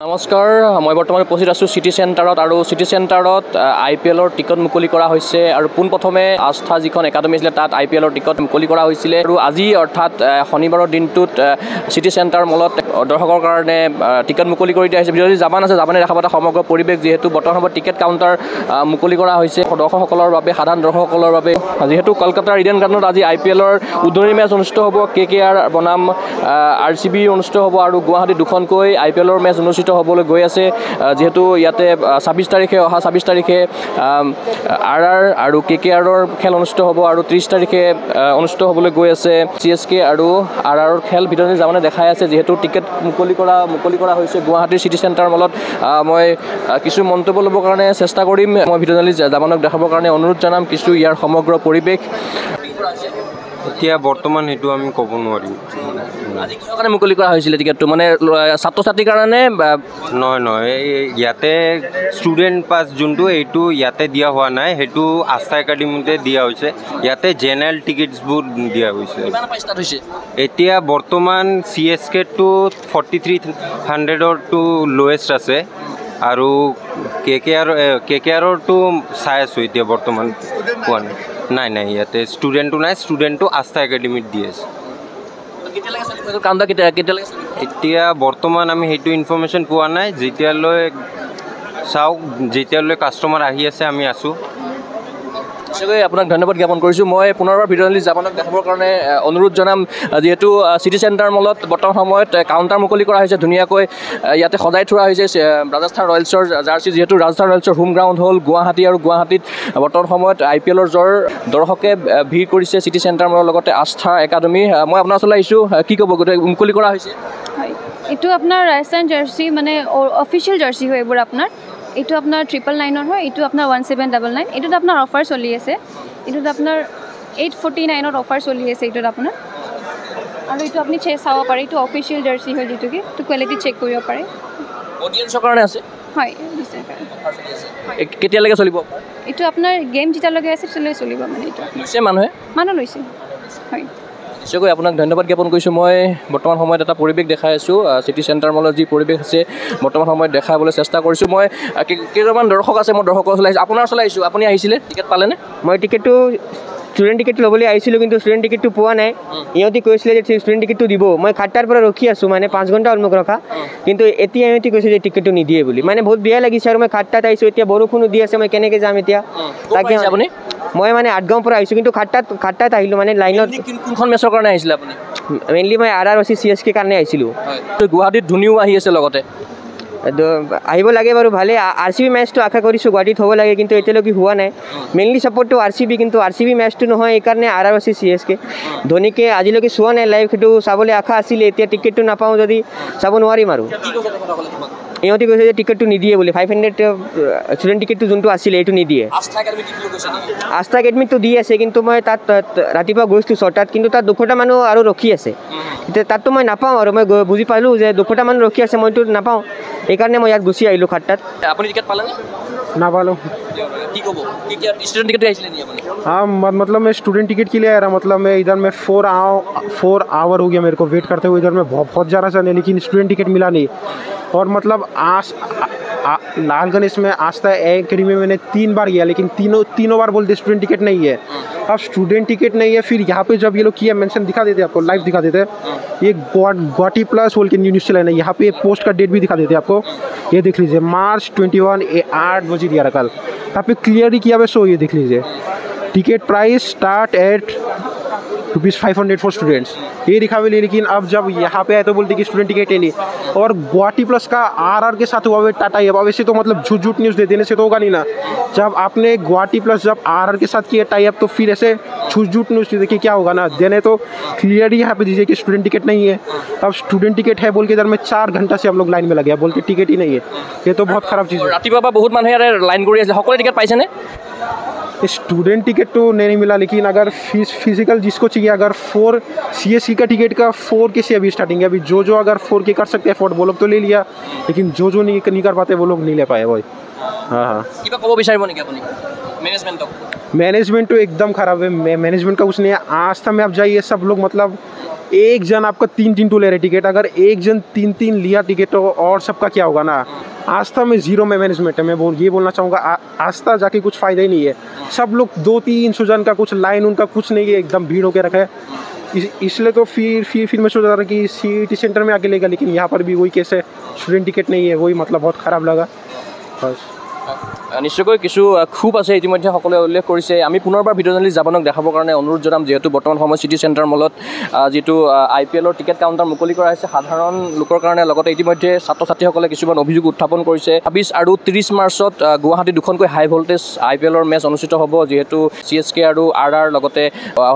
নমস্কাৰ মই বৰ্তমান উপস্থিত আছোঁ চিটি চেণ্টাৰত আৰু চিটি চেণ্টাৰত IPLৰ টিকট মুকলি কৰা হৈছে আৰু পোনপ্ৰথমে আস্থা যিখন একাডেমি আছিলে তাত IPLৰ টিকট মুকলি কৰা হৈছিলে আৰু আজি অৰ্থাৎ শনিবাৰৰ দিনটোত চিটি চেণ্টাৰ মলত দৰ্শকৰ কাৰণে টিকট মুকলি কৰি দিয়া হৈছে। যদি জাপান আছে জাপানে দেখা পাতা সমগ্ৰ পৰিৱেশ যিহেতু বৰ্তমান সময়ত টিকেট কাউণ্টাৰ মুকলি কৰা হৈছে দৰ্শকসকলৰ বাবে সাধাৰণ দৰ্শকসকলৰ বাবে। যিহেতু কলকাতাৰ ইডেন গাৰ্ডেনত আজি IPLৰ উদ্বোধনী মেচ অনুষ্ঠিত হ'ব, KKR বনাম RCB অনুষ্ঠিত হ'ব আৰু গুৱাহাটীত দুখনকৈ IPLৰ মেচ অনুষ্ঠিত হ'বলৈ গৈ আছে। যেহেতু ইয়াতে 26 তাৰিখে অহা 26 তাৰিখে RR আৰু KKRৰ খেল অনুষ্ঠিত হ'ব আৰু 30 তাৰিখে অনুষ্ঠিত হ'বলৈ গৈ আছে CSK আৰু RRৰ খেল। ভিতৰত জামানে দেখাই আছে যিহেতু টিকেট মুকলি কৰা হৈছে গুৱাহাটীৰ চিটি চেণ্টাৰ মলত। মই কিছু মন্তব্য ল'বৰ কাৰণে চেষ্টা কৰিম। মই ভিডিঅ' জাৰ্নেলিষ্ট জামানক দেখাবৰ কাৰণে অনুৰোধ জনাম কিছু ইয়াৰ সমগ্ৰ পৰিৱেশ। এতিয়া বৰ্তমান সেইটো আমি ক'ব নোৱাৰিম। আজি কিহৰ কাৰণে মুকলি কৰা হৈছিলে টিকেটটো, মানে ছাত্ৰ ছাত্ৰীৰ কাৰণে? নহয় ইয়াতে ষ্টুডেণ্ট পাছ যোনটো এইটো ইয়াতে দিয়া হোৱা নাই, সেইটো আস্থা একাডেমিতে দিয়া হৈছে। ইয়াতে জেনেৰেল টিকেটছবোৰ দিয়া হৈছে। এতিয়া বৰ্তমান CSKটো 4300টো লোৱেষ্ট আছে আৰু KKRৰটো চাই আছোঁ এতিয়া বৰ্তমান পোৱা নাই। ইয়াতে ষ্টুডেণ্টটো নাই, ষ্টুডেণ্টটো আস্থা একাডেমিত দি আছে। এতিয়া বৰ্তমান আমি সেইটো ইনফৰ্মেশ্যন পোৱা নাই। যেতিয়ালৈ কাষ্টমাৰ আহি আছে আমি আছোঁ। নিশ্চয়কৈ আপোনাক ধন্যবাদ জ্ঞাপন কৰিছোঁ। মই পুনৰবাৰ ভিডিঅ' জাৰ্নেলিষ্ট জাপানক দেখাবৰ কাৰণে অনুৰোধ জনাম। যিহেতু চিটি চেণ্টাৰ মলত বৰ্তমান সময়ত কাউণ্টাৰ মুকলি কৰা হৈছে, ধুনীয়াকৈ ইয়াতে সজাই থোৱা হৈছে ৰাজস্থান ৰয়েলছৰ জাৰ্চি। যিহেতু ৰাজস্থান ৰয়েলছৰ হোম গ্ৰাউণ্ড হ'ল গুৱাহাটী আৰু গুৱাহাটীত বৰ্তমান সময়ত IPLৰ দৰ্শকে ভিৰ কৰিছে চিটি চেণ্টাৰ মলৰ লগতে আস্থা একাডেমি। মই আপোনাৰ ওচৰলৈ আহিছোঁ, কি ক'ব? গোটেই মুকলি কৰা হৈছে। হয়, এইটো আপোনাৰ ৰাজস্থান জাৰ্চি মানে অফিচিয়েল জাৰ্চি হয় এইবোৰ আপোনাৰ। এইটো আপোনাৰ 999 হয়, এইটো আপোনাৰ 1799। এইটোত আপোনাৰ অফাৰ চলি আছে। এইটোত আপোনাৰ 849ত অফাৰ চলি আছে এইটোত আপোনাৰ। আৰু এইটো আপুনি চাব পাৰে, এইটো অফিচিয়েল জাৰ্চি হয় যিটোকে এইটো কোৱালিটি চেক কৰিব পাৰে। অডিয়েন্সৰ কাৰণে আছে? হয়, কেতিয়ালৈকে চলিব? এইটো আপোনাৰ গেম যেতিয়ালৈকে আছে তেতিয়ালৈকে চলিব। মানে এইটো লৈছে মানুহ লৈছে। হয়, নিশ্চয়কৈ আপোনাক ধন্যবাদ জ্ঞাপন কৰিছোঁ। মই বৰ্তমান সময়ত এটা পৰিৱেশ দেখাই আছোঁ চিটি চেণ্টাৰ মলত যি পৰিৱেশ আছে বৰ্তমান সময়ত দেখাবলৈ চেষ্টা কৰিছোঁ। মই কেইজনমান দৰ্শক আছে, মই দৰ্শকৰ ওচৰলৈ আহিছোঁ। আপোনাৰ ওচৰলৈ আহিছোঁ, আপুনি আহিছিলে, টিকেট পালেনে? মই টিকেটটো ষ্টুডেণ্ট টিকেট ল'বলৈ আহিছিলোঁ, কিন্তু ষ্টুডেণ্ট টিকেটটো পোৱা নাই। ইহঁতি কৈছিলে যে ষ্টুডেণ্ট টিকেটটো দিব। মই 7টাৰ পৰা ৰখি আছোঁ, মানে 5 ঘণ্টা হ'ল মোক ৰখা, কিন্তু এতিয়া ইহঁতি কৈছে যে টিকেটটো নিদিয়ে বুলি। মানে বহুত বেয়া লাগিছে। আৰু মই 7টাত আহিছোঁ, এতিয়া বৰষুণো দি আছে, মই কেনেকৈ যাম এতিয়া? তাকে আপুনি? মই মানে 8গাঁৱৰ পৰা আহিছোঁ, কিন্তু 7টাত আহিলোঁ। মানে লাইনত কোনখন মেচৰ কাৰণে আহিছিলে আপুনি? মেইনলি মই RR CSK কাৰণে আহিছিলোঁ। গুৱাহাটীত ধোনীও আহি আছে লগতে। আহিব লাগে বাৰু, ভালে। RCB মেচটো আশা কৰিছোঁ গুৱাহাটীত হ'ব লাগে, কিন্তু এতিয়ালৈকে হোৱা নাই। মেইনলি ছাপৰ্টটো RCB, কিন্তু RCB মেচটো নহয়, এইকাৰণে RR CSK। ধোনীকে আজিলৈকে চোৱা নাই লাইভ, সেইটো চাবলৈ আশা আছিলে। এতিয়া টিকেটটো নাপাওঁ যদি চাব নোৱাৰিম। আৰু ইহঁতি কৈছে যে টিকেটটো নিদিয়ে বুলি। 500 ষ্টুডেণ্ট টিকেটটো যোনটো আছিলে এইটো নিদিয়ে। আস্থা একাডেমিকটো দি আছে, কিন্তু মই তাত ৰাতিপুৱা গৈছিলোঁ 6টাত, কিন্তু তাত 200টা মানুহ আৰু ৰখি আছে। এতিয়া তাততো মই নাপাওঁ। আৰু মই বুজি পালোঁ যে 200টা মানুহ ৰখি আছে, মইতো নাপাওঁ। এইকাৰণে মই ইয়াত গুচি আহিলোঁ 7টাত। আপুনি টিকেট পালেনে? नापालो। स्टूडेंट टिकट इसलिए नहीं है? हाँ, मतलब मैं स्टूडेंट टिकट के लिए आ रहा। मतलब मैं इधर में 4 आवर हो गया मेरे को वेट करते हुए। इधर में बहुत ज़्यादा चले, लेकिन स्टूडेंट टिकट मिला नहीं। और मतलब लाल गणेश में आस्था एकेडमी में मैंने 3 बार गया, लेकिन तीनों बार बोलते स्टूडेंट टिकट नहीं है। अब स्टूडेंट टिकट नहीं है, फिर यहाँ पे जब ये लोग किया मेंशन दिखा देते आपको, लाइव दिखा देते हैं। ये गुवाहाटी प्लस बोल के न्यूज़ चैनल है, यहाँ पे पोस्ट का डेट भी दिखा देते हैं आपको। ये देख लीजिए, मार्च 21 8 बजे दिया रहा कल। यहाँ पे क्लियरली किया हुआ, सो ये देख लीजिए। Ticket price start at ₹500 for students, ये दिखा हुआ। लेकिन अब जब यहाँ पे आए तो बोलते कि स्टूडेंट टिकट है नहीं। और गुवाहाटी प्लस का RR के साथ हुआ टाटा है। अब वैसे तो मतलब झूठ न्यूज़ दे देने से तो होगा नहीं ना। जब आपने गुवाहाटी प्लस जब RR के साथ किया टाई अप, तो फिर ऐसे झूठ न्यूज़ देखिए क्या होगा ना। देने तो क्लियरली यहाँ पे दीजिए कि स्टूडेंट टिकट नहीं है। अब स्टूडेंट टिकट है बोल के इधर में 4 घंटा से हम लोग लाइन में लगे, बोल के टिकट ही नहीं है। ये तो बहुत खराब चीज़ है। ৰাতিপুৱা বহুত মানুহে ইয়াতে লাইন কৰি আছে, সকলোৱে টিকেট পাইছেনে? स्टूडेंट टिकट तो नहीं मिला, लेकिन अगर फिजिकल जिसको चाहिए, अगर 4 CSK का टिकट का 4K से अभी स्टार्टिंग है। अभी जो अगर 4K कर सकते हैं अफोर्ड, वो लोग तो ले लिया, लेकिन जो नहीं कर पाते वो लोग नहीं ले पाए भाई। हाँ, কিবা ক'ব বিচাৰিব নেকি আপুনি? मैनेजमेंट तो एकदम खराब है, मैनेजमेंट का कुछ नहीं है। आस्था में आप जाइए, सब लोग मतलब एक जन आपका 3-3 टू ले रहे टिकट, अगर एक जन 3-3 लिया टिकट तो और सबका क्या होगा ना। आस्था में जीरो में मैनेजमेंट है। मैं ये बोलना चाहूँगा आस्था जाके कुछ फ़ायदा ही नहीं है। सब लोग 200-300 जन का कुछ लाइन उनका कुछ नहीं है, एकदम भीड़ होकर रखा है। इसलिए तो फिर मैं सोच रहा था कि सिटी सेंटर में आके लेगा, लेकिन यहाँ पर भी वही केस है, स्टूडेंट टिकट नहीं है, वही मतलब बहुत ख़राब लगा बस। নিশ্চয়কৈ কিছু খুব আছে ইতিমধ্যে সকলোৱে উল্লেখ কৰিছে। আমি পুনৰবাৰ ভিডিঅ' জাৰ্নেলিষ্ট জাপানক দেখাবৰ কাৰণে অনুৰোধ জনাম, যিহেতু বৰ্তমান সময়ত চিটি চেণ্টাৰ মলত যিটো IPL টিকেট কাউণ্টাৰ মুকলি কৰা হৈছে সাধাৰণ লোকৰ কাৰণে, লগতে ইতিমধ্যে ছাত্ৰ ছাত্ৰীসকলে কিছুমান অভিযোগ উত্থাপন কৰিছে। 26 আৰু 30 মাৰ্চত গুৱাহাটীত দুখনকৈ হাই ভল্টেজ IPL মেচ অনুষ্ঠিত হ'ব, যিহেতু CSK আৰু RR লগতে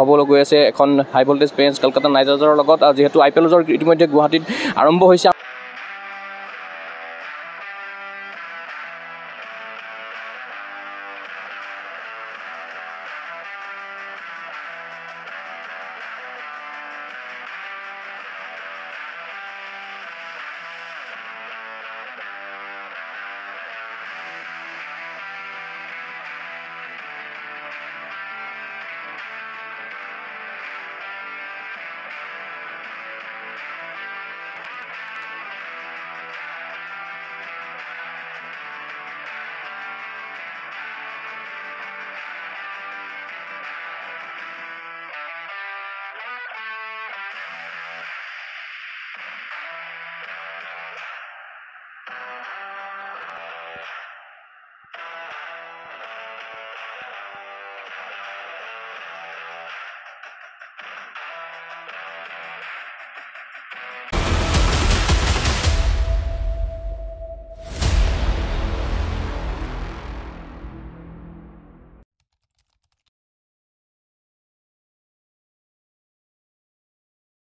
হ'বলৈ গৈ আছে এখন হাই ভল্টেজ মেচ কলকাতা নাইট ৰাইডাৰ্ছৰ লগত, যিহেতু IPL ইতিমধ্যে গুৱাহাটীত আৰম্ভ হৈছে।